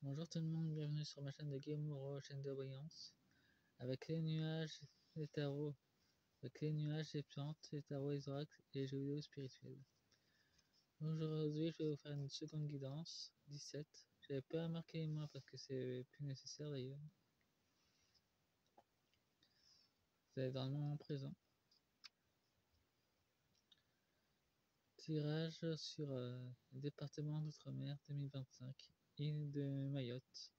Bonjour tout le monde, bienvenue sur ma chaîne de Game, chaîne de voyance. Avec les nuages, les tarots, avec les nuages, les plantes, les tarots, les oracles et les jeux vidéo spirituels. Aujourd'hui, je vais vous faire une seconde guidance, 17. J'avais pas marqué les mois parce que c'est plus nécessaire d'ailleurs. C'est dans le moment présent. Tirage sur le département d'outre-mer 2025, île de Mayotte.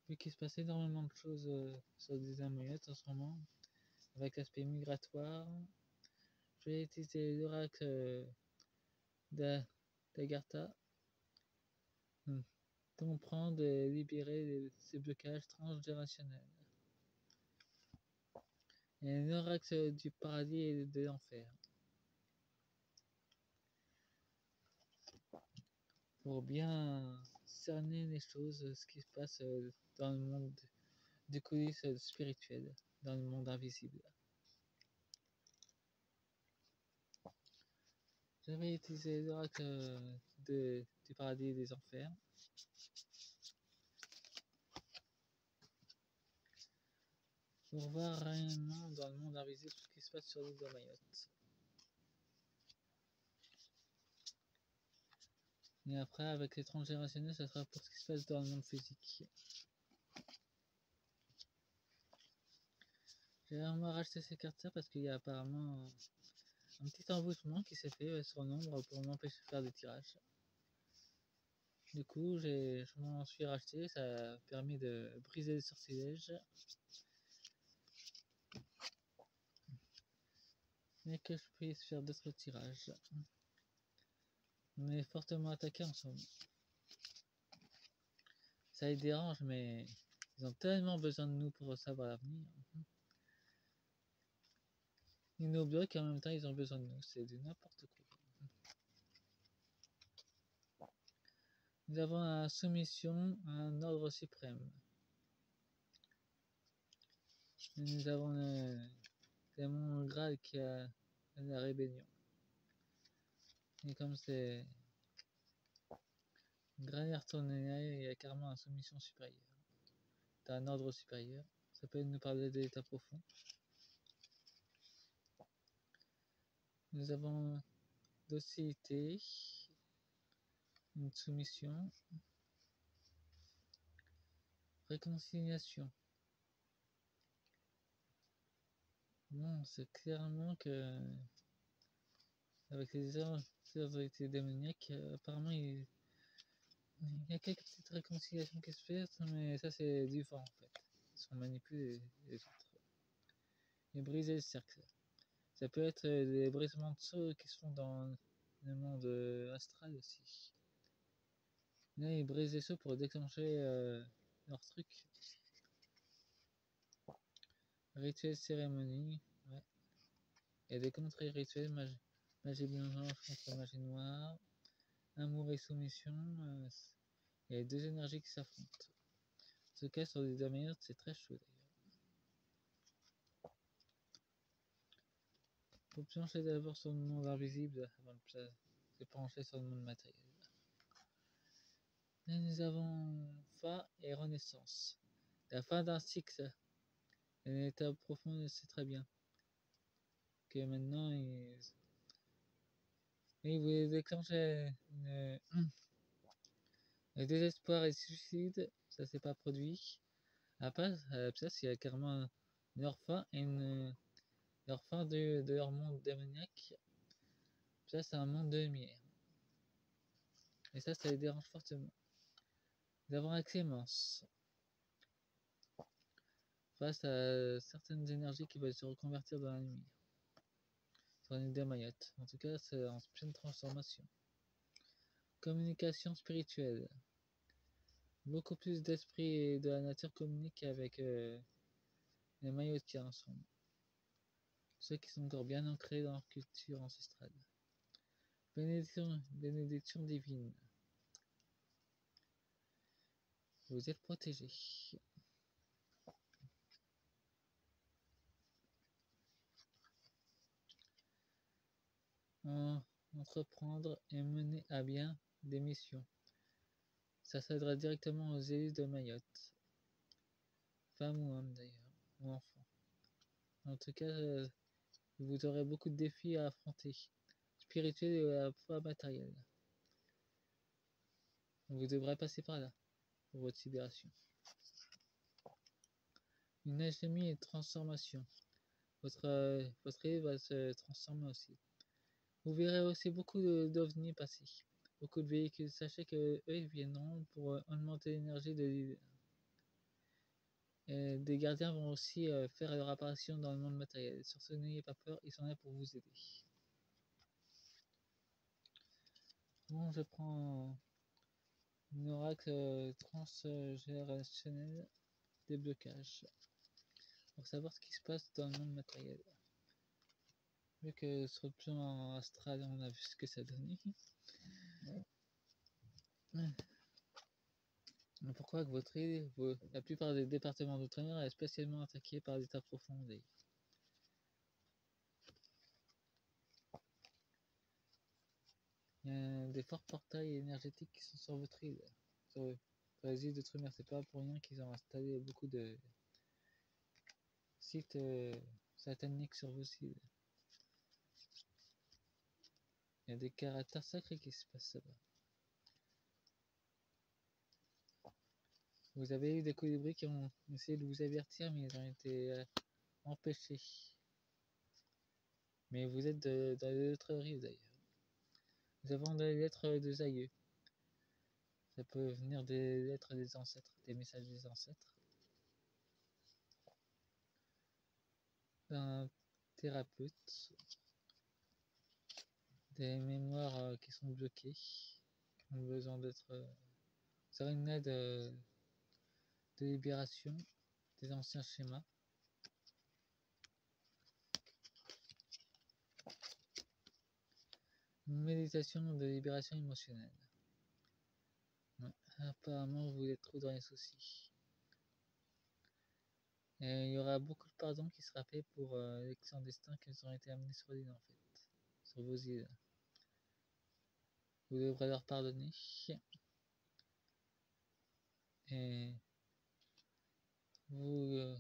Vu qu'il se passe énormément de choses sur les îles Mayotte en ce moment, avec l'aspect migratoire, je vais utiliser l'oracle d'Agartha, comprendre et libérer ces blocages transgénérationnels. Et l'oracle du paradis et de l'enfer. Pour bien cerner les choses, ce qui se passe dans le monde des coulisses spirituelles, dans le monde invisible. J'avais utilisé l'oracle du paradis et des enfers. Pour voir réellement dans le monde invisible ce qui se passe sur l'île de Mayotte. Et après, avec les transgénérationnels, ça sera pour ce qui se passe dans le monde physique. J'ai vraiment racheté ces cartes-là parce qu'il y a apparemment un petit envoûtement qui s'est fait sur l'ombre pour m'empêcher de faire des tirages. Du coup, je m'en suis racheté, ça a permis de briser le sortilège. Et que je puisse faire d'autres tirages. On est fortement attaqué en ce moment. Ça les dérange, mais ils ont tellement besoin de nous pour savoir l'avenir. Ils nous bloquent et en même temps ils ont besoin de nous, c'est du n'importe quoi. Nous avons la soumission à un ordre suprême. Et nous avons le démon Graal qui a la rébellion. Et comme c'est Graal est retourné, il y a carrément une soumission supérieure. T'as un ordre supérieur. Ça peut nous parler de l'état profond. Nous avons docilité, une soumission, réconciliation. Bon, c'est clairement que avec les autorités démoniaques, apparemment il y a quelques petites réconciliations qui se font, mais ça c'est du vent en fait. Ils sont manipulés les autres. Et briser le cercle. Ça peut être des brisements de sauts qui se font dans le monde astral aussi. Là, ils brisent les sauts pour déclencher leur truc. Rituel cérémonie, ouais. Il y a des contre-rituels, magie blanche contre magie noire, amour et soumission. Il y a deux énergies qui s'affrontent. Ce cas sur des améliores, c'est très chaud d'ailleurs. Faut plancher d'abord sur le monde invisible avant de plancher sur le monde matériel. Là, nous avons fin et renaissance. La fin d'un cycle. Un état profond, c'est très bien. Que maintenant, il voulait déclencher le désespoir et le suicide. Ça s'est pas produit. Après, à la place, il y a carrément leur fin et leur fin de leur monde démoniaque. Ça, c'est un monde de lumière. Et ça les dérange fortement. Nous avons la clémence. Face à certaines énergies qui veulent se reconvertir dans la lumière. Sur l'île de Mayotte. En tout cas, c'est en pleine transformation. Communication spirituelle. Beaucoup plus d'esprit et de la nature communiquent avec les Mayotiens en ce moment. Ceux qui sont encore bien ancrés dans leur culture ancestrale. Bénédiction divine. Vous êtes protégés. Entreprendre et mener à bien des missions. Ça s'adresse directement aux élus de Mayotte, femmes ou hommes d'ailleurs, ou enfants. En tout cas, vous aurez beaucoup de défis à affronter, spirituels et à la fois matériels. Vous devrez passer par là pour votre libération. Une alchimie et transformation. Votre île va se transformer aussi. Vous verrez aussi beaucoup d'ovnis passer, beaucoup de véhicules. Sachez que eux viendront pour augmenter l'énergie de l'île. Des gardiens vont aussi faire leur apparition dans le monde matériel. Surtout n'ayez pas peur, ils sont là pour vous aider. Bon, je prends un oracle transgénérationnel déblocage pour savoir ce qui se passe dans le monde matériel. Vu que sur le plan astral, on a vu ce que ça donnait. Pourquoi que votre île, la plupart des départements d'outre-mer est spécialement attaquée par l'état profondé. Il y a des forts portails énergétiques qui sont sur votre île, sur les îles d'outre-mer. C'est pas pour rien qu'ils ont installé beaucoup de sites sataniques sur vos îles. Il y a des caractères sacrés qui se passent là-bas. Vous avez eu des colibris qui ont essayé de vous avertir, mais ils ont été empêchés. Mais vous êtes dans les autres rives d'ailleurs. Nous avons des lettres de aïeux. Ça peut venir des lettres des ancêtres, des messages des ancêtres. D'un thérapeute. Des mémoires qui sont bloquées, qui ont besoin d'être... Ça serait une aide de libération des anciens schémas. Une méditation de libération émotionnelle. Ouais. Apparemment, vous êtes trop dans les soucis. Et il y aura beaucoup de pardons qui sera fait pour les clandestins qui ont été amenés sur l'île en fait, sur vos îles. Vous devrez leur pardonner. Et vous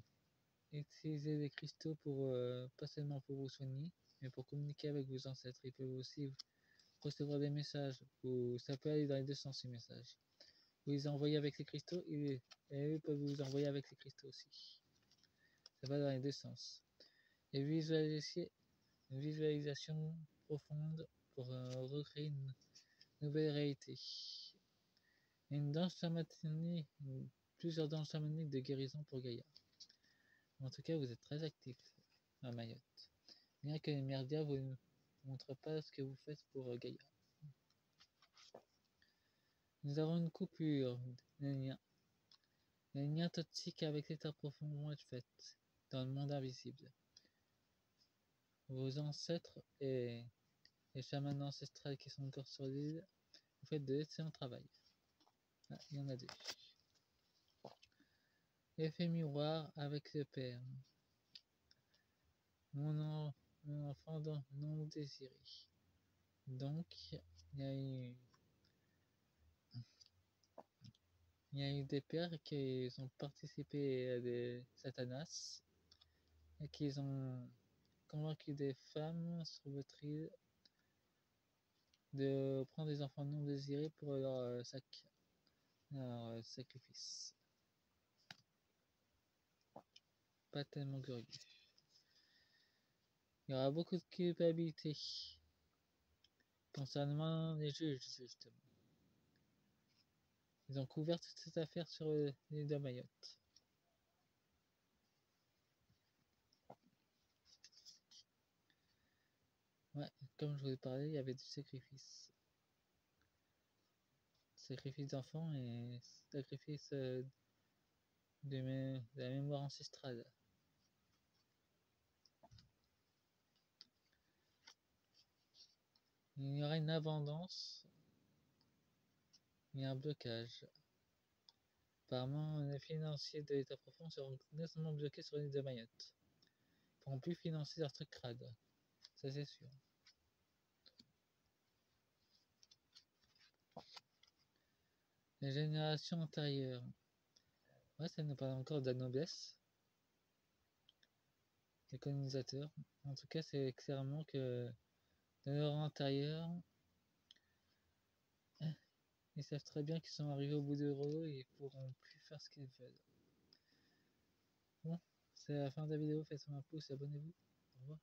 utilisez des cristaux pour pas seulement pour vous soigner, mais pour communiquer avec vos ancêtres. Ils peuvent aussi recevoir des messages, ou ça peut aller dans les deux sens ces messages. Vous les envoyez avec les cristaux et eux peuvent vous envoyer avec les cristaux aussi. Ça va dans les deux sens. Et visualisez une visualisation profonde pour recréer une nouvelle réalité. Une danse chamanique, plusieurs danses chamaniques de guérison pour Gaïa. En tout cas, vous êtes très actif à Mayotte. Bien que les médias vous ne montrent pas ce que vous faites pour Gaïa. Nous avons une coupure des liens. Les liens toxiques avec l'état profond vont être faits dans le monde invisible. Vos ancêtres et les chamans ancestrales qui sont encore sur l'île, vous faites de l'excellent travail. Ah, il y en a deux. Effet miroir avec le père. Mon enfant non désiré. Donc, il y a eu des pères qui ont participé à des satanas et qui ont convaincu des femmes sur votre île de prendre des enfants non désirés pour leur sacrifice. Pas tellement glorieux. Il y aura beaucoup de culpabilité concernant les juges, justement. Ils ont couvert toute cette affaire sur l'île de Mayotte. Ouais, comme je vous ai parlé, il y avait du sacrifice. Sacrifice d'enfants et sacrifice de la mémoire ancestrale. Il y aura une abondance et un blocage. Apparemment, les financiers de l'état profond seront nettement bloqués sur l'île de Mayotte. Ils ne pourront plus financer leurs trucs crades. Ça, c'est sûr. Les générations antérieures. Ouais, ça nous parle encore de la noblesse. Les colonisateurs. En tout cas, c'est clairement que dans leur antérieur, ils savent très bien qu'ils sont arrivés au bout de leur rouleau et ils pourront plus faire ce qu'ils veulent. Bon, c'est la fin de la vidéo, faites-moi un pouce et abonnez-vous. Au revoir.